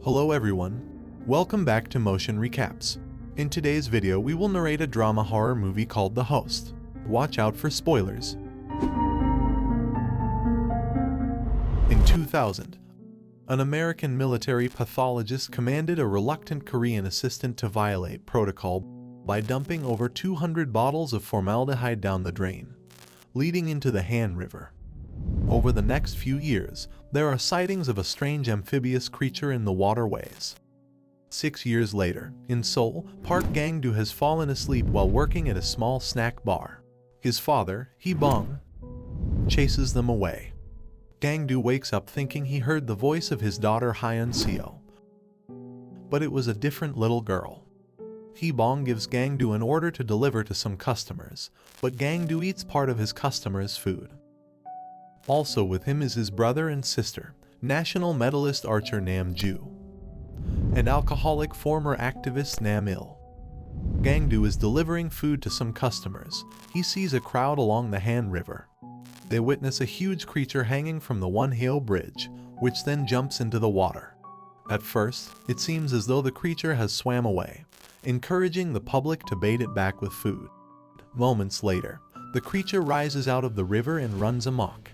Hello everyone, welcome back to Motion Recaps. In today's video we will narrate a drama horror movie called The Host. Watch out for spoilers. In 2000, an American military pathologist commanded a reluctant Korean assistant to violate protocol by dumping over 200 bottles of formaldehyde down the drain, leading into the Han River. Over the next few years, there are sightings of a strange amphibious creature in the waterways. 6 years later, in Seoul, Park Gang-do has fallen asleep while working at a small snack bar. His father, Hee-bong, chases them away. Gang-do wakes up thinking he heard the voice of his daughter Hyun-seo, but it was a different little girl. Hee-bong gives Gang-do an order to deliver to some customers, but Gang-do eats part of his customers' food. Also with him is his brother and sister, national medalist archer Nam-ju, and alcoholic former activist Nam-il. Gang-do is delivering food to some customers. He sees a crowd along the Han River. They witness a huge creature hanging from the Wonheo Bridge, which then jumps into the water. At first, it seems as though the creature has swam away, encouraging the public to bait it back with food. Moments later, the creature rises out of the river and runs amok.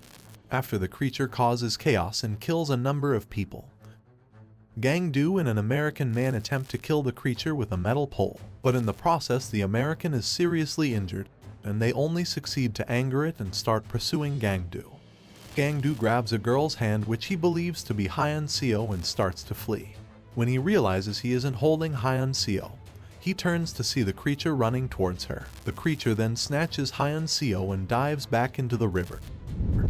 After the creature causes chaos and kills a number of people. Gang-do and an American man attempt to kill the creature with a metal pole, but in the process the American is seriously injured, and they only succeed to anger it and start pursuing Gang-do. Gang-do grabs a girl's hand which he believes to be Hyun-seo and starts to flee. When he realizes he isn't holding Hyun-seo, he turns to see the creature running towards her. The creature then snatches Hyun-seo and dives back into the river.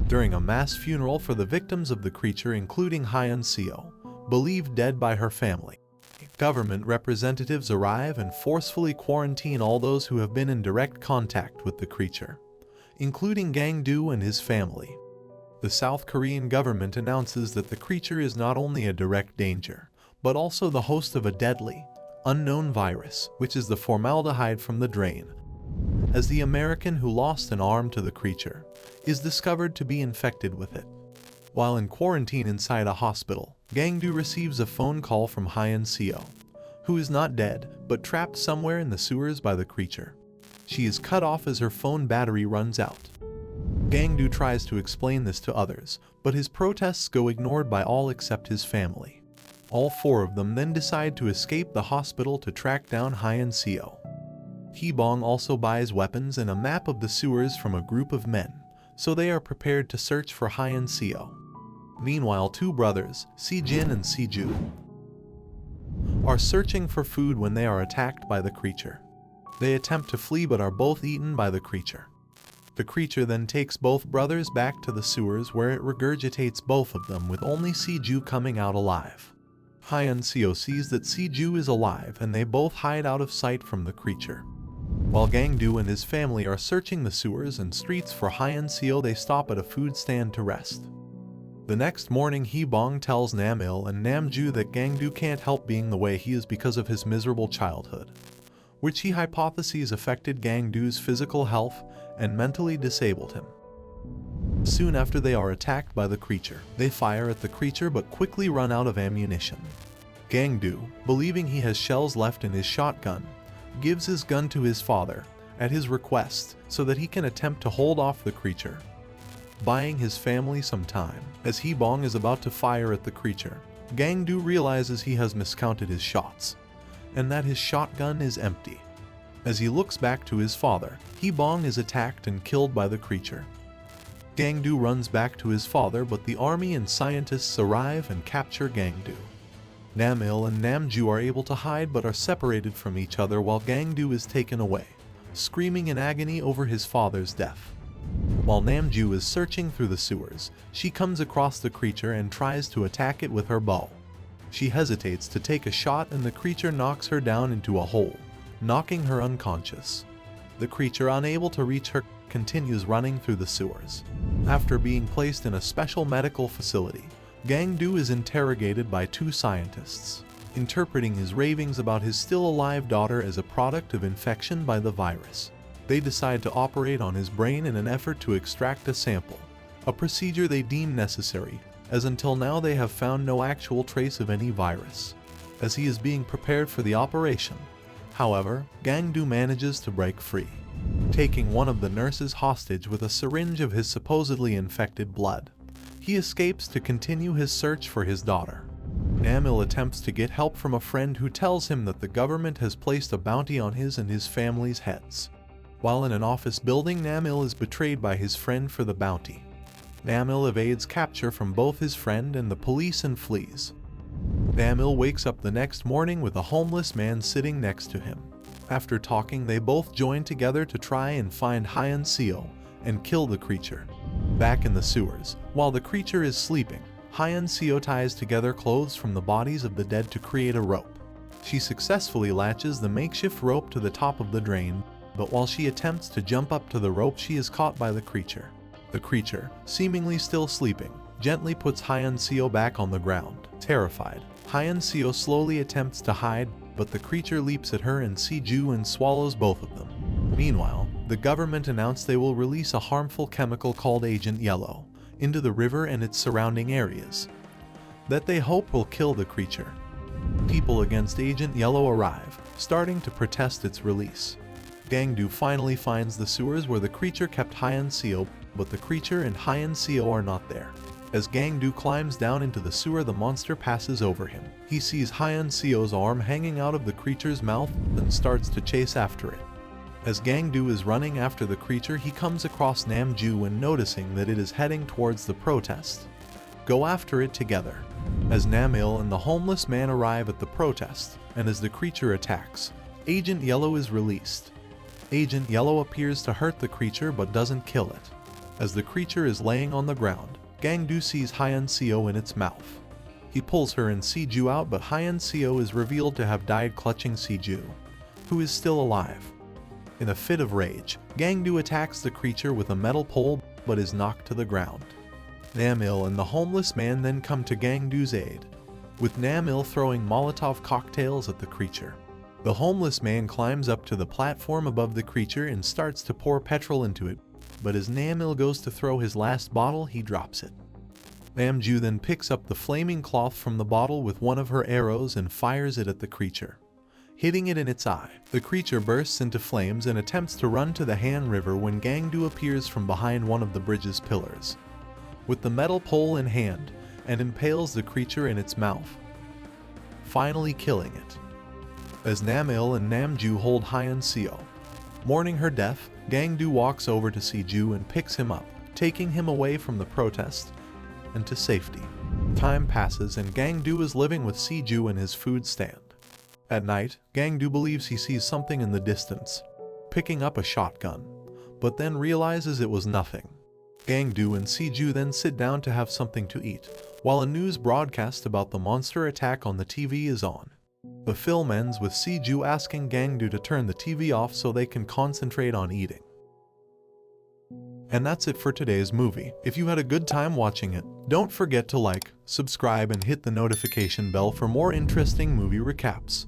During a mass funeral for the victims of the creature, including Hyun-seo, believed dead by her family, government representatives arrive and forcefully quarantine all those who have been in direct contact with the creature, including Gang-do and his family. The South Korean government announces that the creature is not only a direct danger, but also the host of a deadly, unknown virus, which is the formaldehyde from the drain, as the American who lost an arm to the creature is discovered to be infected with it. While in quarantine inside a hospital, Gang-do receives a phone call from Hyun-seo, who is not dead but trapped somewhere in the sewers by the creature. She is cut off as her phone battery runs out. Gang-do tries to explain this to others, but his protests go ignored by all except his family. All four of them then decide to escape the hospital to track down Hyun-seo. Hee-bong also buys weapons and a map of the sewers from a group of men, so they are prepared to search for Hyun-seo. Meanwhile, two brothers, Si-jin and Si-ju, are searching for food when they are attacked by the creature. They attempt to flee but are both eaten by the creature. The creature then takes both brothers back to the sewers where it regurgitates both of them, with only Si-ju coming out alive. Hyun-seo sees that Si-ju is alive and they both hide out of sight from the creature. While Gang-do and his family are searching the sewers and streets for Hyun-seo, they stop at a food stand to rest. The next morning, Hee-bong tells Nam-il and Nam-ju that Gang-do can't help being the way he is because of his miserable childhood, which he hypothesizes affected Gang-do's physical health and mentally disabled him. Soon after, they are attacked by the creature. They fire at the creature but quickly run out of ammunition. Gang-do, believing he has shells left in his shotgun, gives his gun to his father, at his request, so that he can attempt to hold off the creature, buying his family some time. As Hee-bong is about to fire at the creature, Gang-do realizes he has miscounted his shots, and that his shotgun is empty. As he looks back to his father, Hee-bong is attacked and killed by the creature. Gang-do runs back to his father, but the army and scientists arrive and capture Gang-do. Nam-il and Nam-ju are able to hide but are separated from each other while Gang-do is taken away, screaming in agony over his father's death. While Nam-ju is searching through the sewers, she comes across the creature and tries to attack it with her bow. She hesitates to take a shot and the creature knocks her down into a hole, knocking her unconscious. The creature, unable to reach her, continues running through the sewers. After being placed in a special medical facility, Gang-do is interrogated by two scientists, interpreting his ravings about his still-alive daughter as a product of infection by the virus. They decide to operate on his brain in an effort to extract a sample, a procedure they deem necessary as until now they have found no actual trace of any virus, as he is being prepared for the operation. However, Gangdu manages to break free, taking one of the nurses hostage with a syringe of his supposedly infected blood. He escapes to continue his search for his daughter. Nam-il attempts to get help from a friend who tells him that the government has placed a bounty on his and his family's heads. While in an office building, Nam-il is betrayed by his friend for the bounty. Nam-il evades capture from both his friend and the police and flees. Nam-il wakes up the next morning with a homeless man sitting next to him. After talking, they both join together to try and find Hyun-seo and kill the creature. Back in the sewers, while the creature is sleeping, Hyun-seo ties together clothes from the bodies of the dead to create a rope. She successfully latches the makeshift rope to the top of the drain, but while she attempts to jump up to the rope, she is caught by the creature. The creature, seemingly still sleeping, gently puts Hyun-seo back on the ground. Terrified, Hyun-seo slowly attempts to hide, but the creature leaps at her and Siju and swallows both of them. Meanwhile, the government announced they will release a harmful chemical called Agent Yellow into the river and its surrounding areas that they hope will kill the creature. People against Agent Yellow arrive, starting to protest its release. Gangdu finally finds the sewers where the creature kept Hyun-seo, but the creature and Hyun-seo are not there. As Gangdu climbs down into the sewer, the monster passes over him. He sees Hyun-seo's arm hanging out of the creature's mouth and starts to chase after it. As Gangdu is running after the creature, he comes across Namju and noticing that it is heading towards the protest. Go after it together. As Nam-il and the homeless man arrive at the protest, and as the creature attacks, Agent Yellow is released. Agent Yellow appears to hurt the creature but doesn't kill it. As the creature is laying on the ground, Gangdu sees Hyun-seo in its mouth. He pulls her and Siju out, but Hyun-seo is revealed to have died clutching Siju, who is still alive. In a fit of rage, Gangdu attacks the creature with a metal pole but is knocked to the ground. Nam-il and the homeless man then come to Gangdu's aid, with Nam-il throwing Molotov cocktails at the creature. The homeless man climbs up to the platform above the creature and starts to pour petrol into it, but as Nam-il goes to throw his last bottle, he drops it. Namju then picks up the flaming cloth from the bottle with one of her arrows and fires it at the creature, hitting it in its eye. The creature bursts into flames and attempts to run to the Han River when Gangdu appears from behind one of the bridge's pillars, with the metal pole in hand, and impales the creature in its mouth, finally killing it. As Nam-il and Namju hold Hyun-seo, mourning her death, Gangdu walks over to Siju and picks him up, taking him away from the protest and to safety. Time passes and Gangdu is living with Siju in his food stand. At night, Gangdu believes he sees something in the distance, picking up a shotgun, but then realizes it was nothing. Gangdu and Siju then sit down to have something to eat, while a news broadcast about the monster attack on the TV is on. The film ends with Siju asking Gangdu to turn the TV off so they can concentrate on eating. And that's it for today's movie. If you had a good time watching it, don't forget to like, subscribe, and hit the notification bell for more interesting movie recaps.